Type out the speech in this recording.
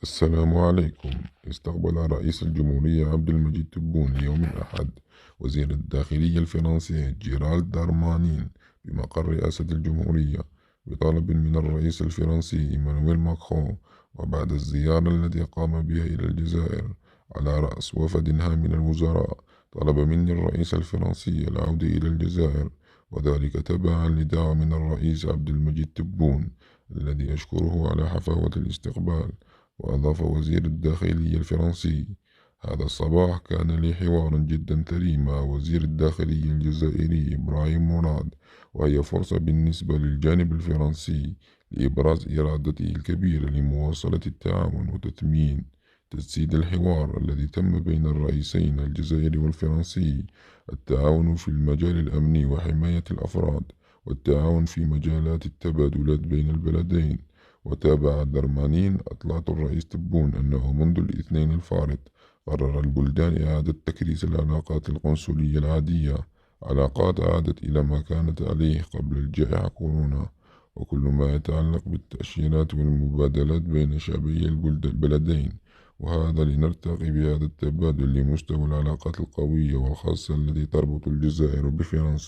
السلام عليكم. استقبل رئيس الجمهورية عبد المجيد تبون اليوم الأحد وزير الداخلية الفرنسي جيرالد دارمانين بمقر رئاسة الجمهورية بطلب من الرئيس الفرنسي إيمانويل ماكرون. وبعد الزيارة التي قام بها إلى الجزائر على رأس وفد من الوزراء، طلب مني الرئيس الفرنسي العودة إلى الجزائر، وذلك تبعا لدعوة من الرئيس عبد المجيد تبون الذي أشكره على حفاوة الاستقبال. وأضاف وزير الداخلية الفرنسي: هذا الصباح كان لي حوار جدا ثري مع وزير الداخلية الجزائري إبراهيم مراد، وهي فرصة بالنسبة للجانب الفرنسي لإبراز إرادته الكبيرة لمواصلة التعاون وتثمين تجسيد الحوار الذي تم بين الرئيسين الجزائري والفرنسي، التعاون في المجال الأمني وحماية الأفراد، والتعاون في مجالات التبادلات بين البلدين. وتابع درمانين: أطلعت الرئيس تبون أنه منذ الاثنين الفارط قرر البلدان إعادة تكريس العلاقات القنصلية العادية، علاقات عادت إلى ما كانت عليه قبل الجائحة كورونا، وكل ما يتعلق بالتأشيرات والمبادلات بين شعبي البلدين، وهذا لنرتقي بهذا التبادل لمستوى العلاقات القوية والخاصة التي تربط الجزائر بفرنسا.